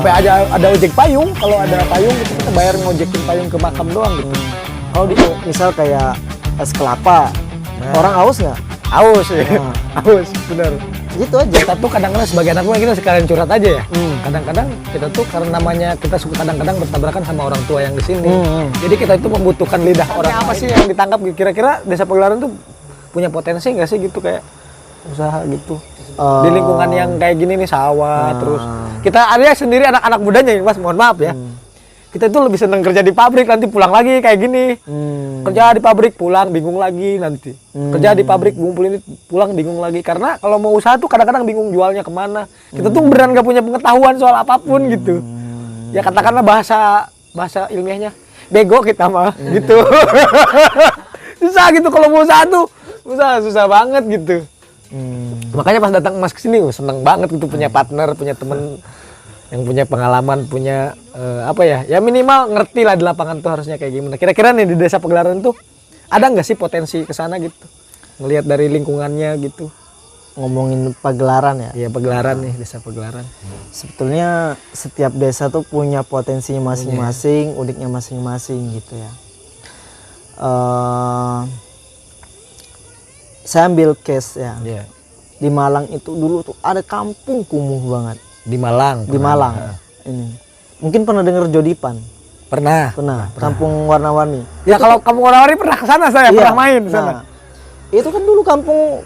sampai ada ojek payung. Kalau ada payung itu kita bayar ngojekin payung ke makam doang gitu. Kalau di misal kayak es kelapa, orang haus nggak? Haus ya. Haus, bener. Gitu aja. Kita tuh kadang-kadang sebagai anak muda kita sekalian curhat aja ya. Kadang-kadang kita tuh karena namanya kita suka kadang-kadang bertabrakan sama orang tua yang di sini. Jadi kita itu membutuhkan lidah orang. Apa sih yang ditangkap kira-kira Desa Pagelaran tuh punya potensi nggak sih gitu kayak usaha gitu? Di lingkungan yang kayak gini nih sawah terus. Kita ada sendiri anak-anak mudanya Mas, mohon maaf ya. Kita itu lebih seneng kerja di pabrik, nanti pulang lagi kayak gini. Kerja di pabrik, pulang bingung lagi nanti. Kerja di pabrik, ngumpul ini, pulang bingung lagi. Karena kalau mau usaha tuh kadang-kadang bingung jualnya kemana. Kita tuh beneran gak punya pengetahuan soal apapun gitu. Ya katakanlah bahasa ilmiahnya, bego kita mah gitu. Susah gitu kalau mau usaha tuh, susah banget gitu. Makanya pas datang Mas kesini, seneng banget gitu punya partner, punya temen yang punya pengalaman, punya apa ya? Ya minimal ngerti lah di lapangan tuh harusnya kayak gimana. Kira-kira nih di Desa Pagelaran tuh ada nggak sih potensi ke sana gitu? Ngelihat dari lingkungannya gitu. Ngomongin pagelaran ya? Iya, Pagelaran nih, Desa Pagelaran. Sebetulnya setiap desa tuh punya potensinya masing-masing, uniknya masing-masing gitu ya. Saya ambil case ya. Di Malang itu dulu tuh ada kampung kumuh banget. Di Malang. Di Malang. Ini. Mungkin pernah dengar Jodipan? Pernah. Kampung warna-warni. Ya kalau kampung warna-warni pernah ke sana saya, pernah main sana. Nah, itu kan dulu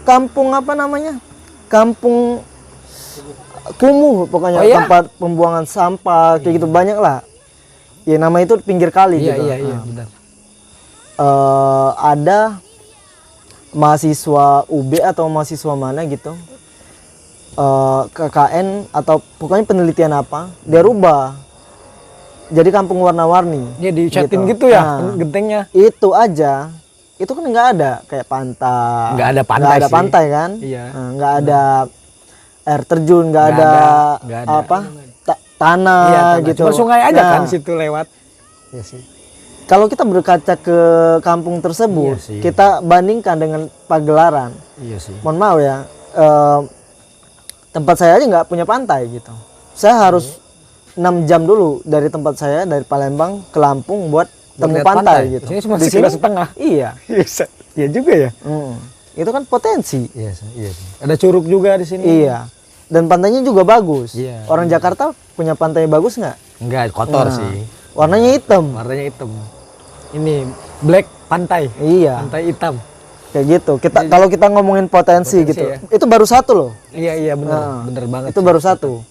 kampung apa namanya? Kampung kumuh pokoknya, tempat pembuangan sampah kayak gitu banyak lah. Ya nama itu pinggir kali gitu. Iya, benar. Ada mahasiswa UB atau mahasiswa mana gitu. KKN atau pokoknya penelitian apa, dia rubah jadi kampung warna-warni. Ya dicatin gitu ya, gentengnya. Itu aja, itu kan nggak ada kayak pantai. Nggak ada pantai kan? Iya. Nggak ada air terjun, nggak ada apa tanah gitu. Cuma sungai aja kan situ lewat. Iya sih. Kalau kita berkaca ke kampung tersebut, kita bandingkan dengan Pagelaran. Iya sih. Mohon maaf ya. Tempat saya aja nggak punya pantai gitu. Saya harus 6 jam dulu dari tempat saya, dari Palembang ke Lampung buat temu pantai gitu. Di sini cuma setengah. Iya. Iya juga ya. Itu kan potensi. Iya sih. Ada curug juga di sini. Iya. Dan pantainya juga bagus. Iya. Orang Jakarta punya pantai bagus nggak? Enggak, kotor sih. Warnanya hitam. Ini black pantai. Iya. Pantai hitam. Kayak gitu. Kalau kita ngomongin potensi gitu, ya? Itu baru satu loh. Iya bener banget. Itu baru satu.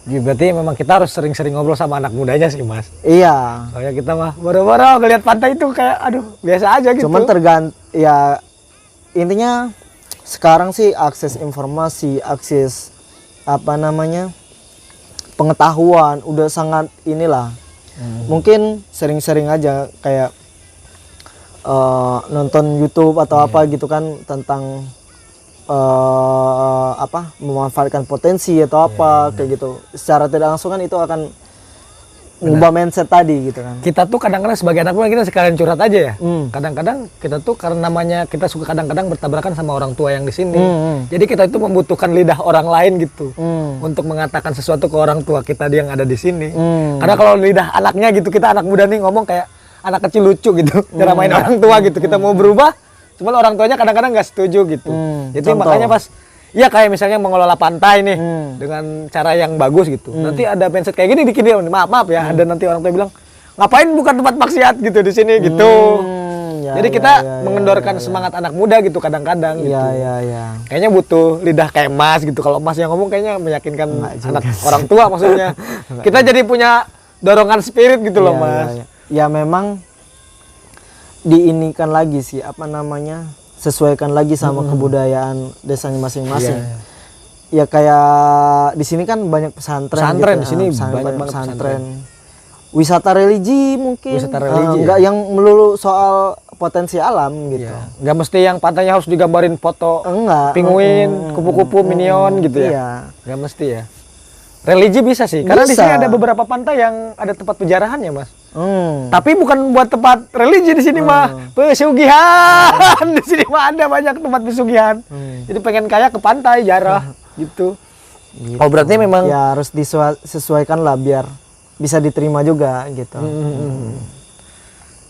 Berarti memang kita harus sering-sering ngobrol sama anak mudanya sih Mas. Iya. Soalnya kita mah baru-baru ngeliat pantai itu kayak aduh biasa aja gitu. Cuman ya intinya sekarang sih akses informasi, akses apa namanya pengetahuan udah sangat inilah. Mungkin sering-sering aja kayak nonton YouTube atau apa gitu kan tentang memanfaatkan potensi atau apa kayak gitu. Secara tidak langsung kan itu akan ngubah mindset tadi gitu kan. Kita tuh kadang-kadang sebagai anak muda kita sekalian curhat aja ya. Kadang-kadang kita tuh karena namanya kita suka kadang-kadang bertabrakan sama orang tua yang di sini. Jadi kita itu membutuhkan lidah orang lain gitu untuk mengatakan sesuatu ke orang tua kita yang ada di sini. Karena kalau lidah anaknya gitu, kita anak muda nih ngomong kayak anak kecil lucu gitu, cara main orang tua gitu. Kita mau berubah, cuman orang tuanya kadang-kadang nggak setuju gitu. Jadi makanya pas, ya kayak misalnya mengelola pantai nih dengan cara yang bagus gitu. Nanti ada mindset kayak gini dikit dia, maaf ya, ada nanti orang tua bilang ngapain bukan tempat maksiat gitu di sini gitu. Jadi kita mengendorkan semangat anak muda gitu kadang-kadang gitu. Kayaknya butuh lidah kayak Mas gitu. Kalau Mas yang ngomong kayaknya meyakinkan anak orang tua maksudnya. Kita jadi punya dorongan spirit gitu loh Mas. Ya memang diinikan lagi sih apa namanya, sesuaikan lagi sama kebudayaan desanya masing-masing. Ya kayak di sini kan banyak pesantren gitu, di sini banyak banget pesantren. Wisata religi mungkin. Enggak yang melulu soal potensi alam gitu. Enggak mesti yang pantainya harus digambarin foto penguin, kupu-kupu, minion gitu ya. Enggak mesti ya. Religi bisa sih, karena di sini ada beberapa pantai yang ada tempat penjarahannya Mas. Tapi bukan buat tempat religi di sini mah, pesugihan. Di sini mah ada banyak tempat pesugihan. Jadi pengen kaya ke pantai jarah gitu. Gitu. Oh berarti memang Ya harus disesuaikan lah biar bisa diterima juga gitu.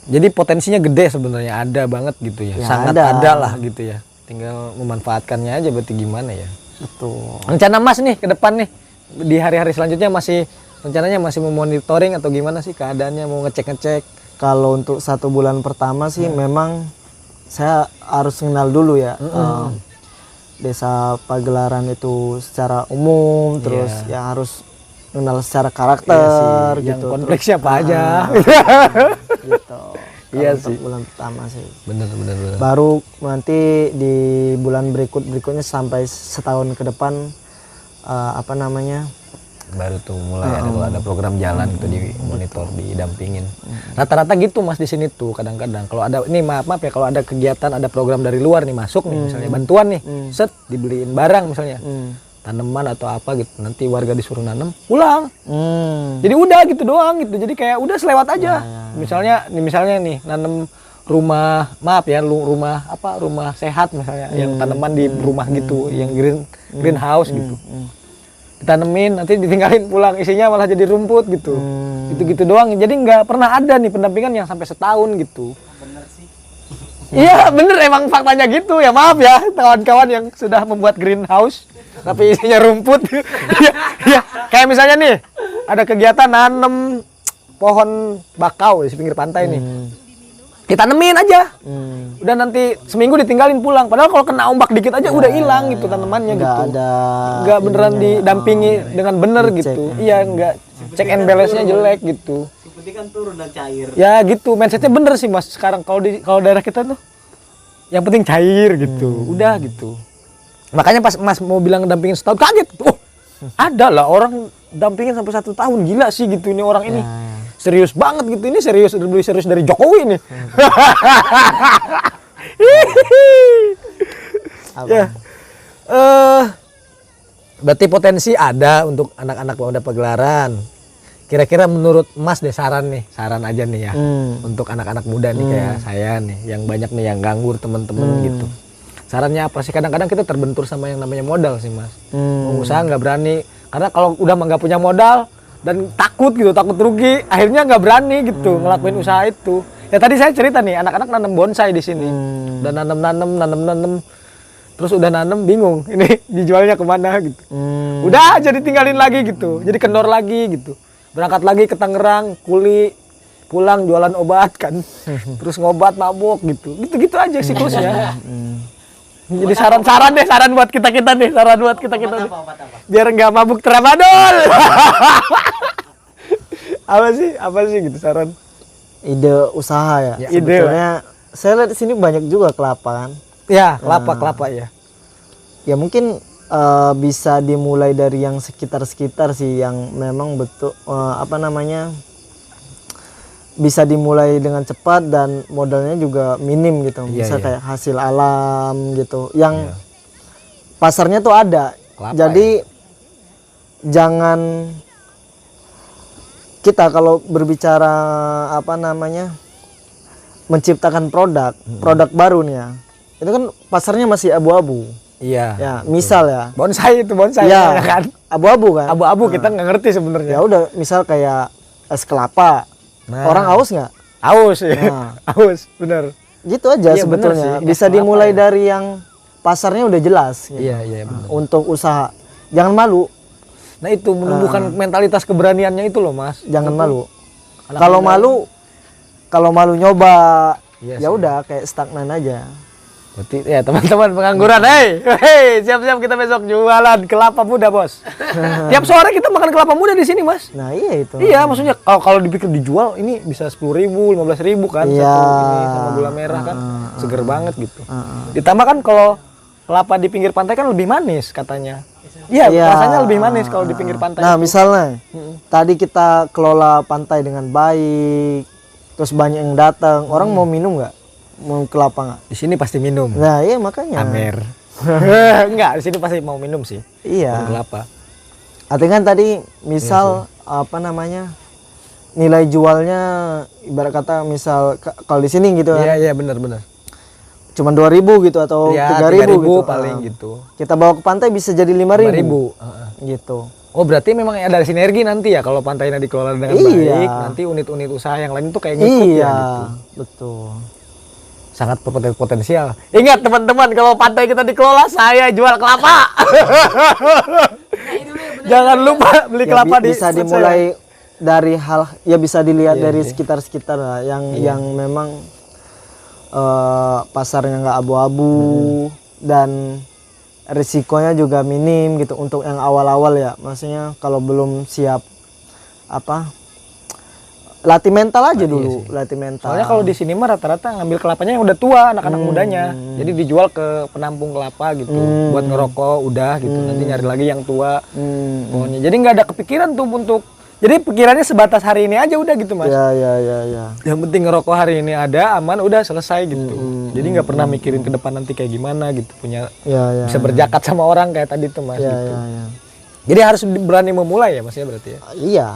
Jadi potensinya gede sebenarnya, ada banget gitu ya. Ya, Sangat ada. ada lah gitu ya. Tinggal memanfaatkannya aja, berarti gimana ya. Betul. Rencana Mas nih ke depan nih, di hari-hari selanjutnya masih rencananya masih memonitoring atau gimana sih keadaannya, mau ngecek-ngecek? Kalau untuk 1 bulan pertama sih memang saya harus kenal dulu ya. Desa Pagelaran itu secara umum, terus ya harus kenal secara karakter Yang gitu. kompleksnya apa aja. Gitu. Iya Kalau untuk sih. bulan pertama sih. Bener. Baru nanti di bulan berikutnya sampai setahun ke depan apa namanya? Baru tuh mulai ada kalau ada program jalan gitu di monitor, didampingin. Rata-rata gitu Mas di sini tuh kadang-kadang kalau ada ini maaf ya, kalau ada kegiatan, ada program dari luar nih masuk nih misalnya bantuan nih, set dibeliin barang misalnya. Tanaman atau apa gitu, nanti warga disuruh nanam, pulang. Jadi udah gitu doang gitu. Jadi kayak udah selewat aja. Misalnya nih nanam rumah, maaf ya, rumah sehat misalnya, yang tanaman di rumah gitu, yang greenhouse gitu. Ditanemin, nanti ditinggalin pulang, isinya malah jadi rumput gitu. Gitu-gitu doang. Jadi nggak pernah ada nih pendampingan yang sampai setahun gitu. Bener sih. Iya bener, emang faktanya gitu ya, maaf ya kawan-kawan yang sudah membuat greenhouse tapi isinya rumput. Iya, kayak misalnya nih ada kegiatan nanam pohon bakau di pinggir pantai nih, ditanemin aja, udah nanti seminggu ditinggalin pulang, padahal kalau kena ombak dikit aja udah hilang gitu tanamannya gitu. Nggak beneran didampingi dengan bener gitu. Iya, nggak check and balance-nya jelek gitu. Yang penting kan turun dan cair. Ya gitu, mindsetnya bener sih Mas sekarang kalau daerah kita tuh yang penting cair gitu, udah gitu. Makanya pas Mas mau bilang dampingin setahun, kaget. Oh, ada lah orang dampingin sampai 1 tahun, gila sih gitu ini orang ini. Serius banget gitu, ini serius, lebih serius dari Jokowi nih. Ya. Berarti potensi ada untuk anak-anak pemuda Pagelaran. Kira-kira menurut Mas deh saran aja nih ya, untuk anak-anak muda nih kayak saya nih, yang banyak nih yang nganggur temen-temen gitu. Sarannya apa sih? Kadang-kadang kita terbentur sama yang namanya modal sih Mas. Mau usaha nggak berani, karena kalau udah nggak punya modal dan takut rugi, akhirnya nggak berani gitu ngelakuin usaha itu. Ya tadi saya cerita nih, anak-anak nanam bonsai di sini, dan nanam, terus udah nanam bingung, ini dijualnya kemana gitu. Udah jadi tinggalin lagi gitu, jadi kendor lagi gitu. Berangkat lagi ke Tangerang, kuli, pulang jualan obat kan, terus ngobat mabuk gitu aja siklusnya. Jadi saran buat kita nih, nih. Obat apa? Biar nggak mabuk tramadol. apa sih gitu saran? Ide usaha ya. Sebetulnya saya lihat di sini banyak juga kelapa kan. Ya, kelapa ya. Ya mungkin bisa dimulai dari yang sekitar sih, yang memang betul bisa dimulai dengan cepat dan modalnya juga minim gitu. Bisa kayak hasil alam gitu, yang pasarnya tuh ada. Kelapa, jadi jangan kita kalau berbicara menciptakan produk baru nih ya, itu kan pasarnya masih abu-abu. Iya. Ya, misal ya. Bonsai Ya, kan. Abu-abu kan. Abu-abu kita nggak ngerti sebenarnya. Ya udah, misal kayak es kelapa. Nah. Orang haus nggak? Aus ya. Nah. Aus, bener. Gitu aja Iya, bener sebetulnya. sih. Bisa Es kelapa dimulai ya. dari yang pasarnya udah jelas. Gitu. Iya bener. Untuk usaha. Jangan malu. Nah itu menumbuhkan mentalitas keberaniannya itu loh Mas. Jangan malu. Anak Kalau malu nyoba, Iya ya sih. udah kayak stagnan aja. Berarti ya teman-teman pengangguran, hei, siap-siap kita besok jualan kelapa muda bos. Tiap sore kita makan kelapa muda di sini Mas. Nah iya itu. Iya, maksudnya kalau dipikir dijual ini bisa 10.000, 15.000 kan Iya. satu ini sama gula merah kan, seger banget gitu. Ditambah kan kalau kelapa di pinggir pantai kan lebih manis katanya. Iya, Iya. rasanya lebih manis kalau di pinggir pantai. Nah itu. misalnya tadi kita kelola pantai dengan baik, terus banyak yang datang, orang mau minum nggak? Mau kelapa nggak? Di sini pasti minum. Nah iya makanya. Amer. Enggak, di sini pasti mau minum sih. Iya. Kelapa. Artinya kan tadi misal nilai jualnya ibarat kata misal kalau di sini gitu kan. Iya, benar. cuma 2.000 gitu atau Ya, 3.000 3.000 gitu. paling Ah. gitu. Kita bawa ke pantai bisa jadi 5.000. 5.000. Gitu. Oh, berarti memang ada sinergi nanti ya kalau pantainya dikelola dengan Iya. baik, nanti unit-unit usaha yang lain tuh kayak ngikut Iya, ya gitu. betul. Sangat potensial. Ingat teman-teman, kalau pantai kita dikelola, saya jual kelapa. Jangan lupa beli kelapa di bisa spot dimulai dari hal ya bisa dilihat Iya, dari iya. sekitar-sekitar lah yang memang pasarnya nggak abu-abu dan risikonya juga minim gitu untuk yang awal-awal ya. Maksudnya kalau belum siap latih mental aja dulu, latih mental. Soalnya kalau di sini mah rata-rata ngambil kelapanya yang udah tua, anak-anak mudanya. Jadi dijual ke penampung kelapa gitu, buat ngerokok udah gitu. Nanti nyari lagi yang tua. Pokoknya. Jadi nggak ada kepikiran tuh untuk. Jadi pikirannya sebatas hari ini aja udah gitu, Mas. Ya. Yang penting ngerokok hari ini ada, aman, udah selesai gitu. Jadi nggak pernah mikirin ke depan nanti kayak gimana gitu, punya bisa berjakat sama orang kayak tadi tuh, Mas. Gitu. Ya. Jadi harus berani memulai ya, Masnya berarti ya. Iya.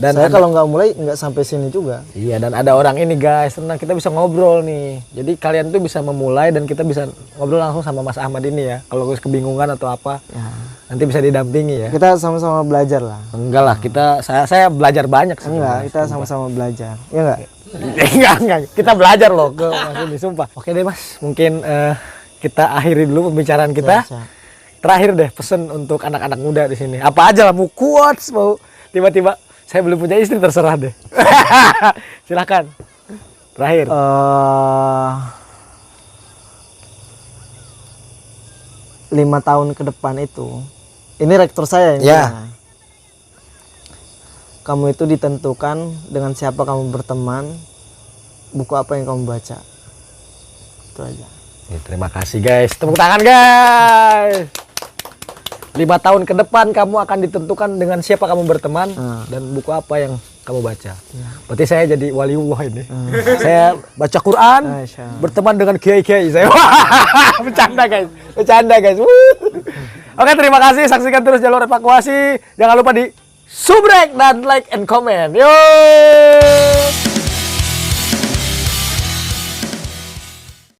Dan saya kalau nggak mulai nggak sampai sini juga. Iya, dan ada orang ini guys, tenang, kita bisa ngobrol nih. Jadi kalian tuh bisa memulai dan kita bisa ngobrol langsung sama Mas Ahmad ini ya. Kalau kebingungan atau apa, nanti bisa didampingi ya. Kita sama-sama belajar lah. Enggak lah, saya belajar banyak sih. Enggak, kita sama-sama belajar. Ya enggak? enggak. Kita belajar loh ke Mas ini, sumpah. Oke deh Mas, mungkin kita akhiri dulu pembicaraan kita. Siap. Terakhir deh pesan untuk anak-anak muda di sini. Apa aja lah, mau quotes, mau tiba-tiba saya belum punya istri, terserah deh. Silahkan. Terakhir. 5 tahun ke depan itu, ini rektor saya ini. Ya. Kamu itu ditentukan dengan siapa kamu berteman, buku apa yang kamu baca. Itu aja. Terima kasih guys. Tepuk tangan guys. 5 tahun ke depan kamu akan ditentukan dengan siapa kamu berteman dan buku apa yang kamu baca. Berarti saya jadi waliullah ini. Saya baca Quran, berteman dengan kiai-kiai saya. Bercanda guys. Oke, terima kasih. Saksikan terus Jalur Evakuasi. Jangan lupa di subrek dan like and comment. Yo.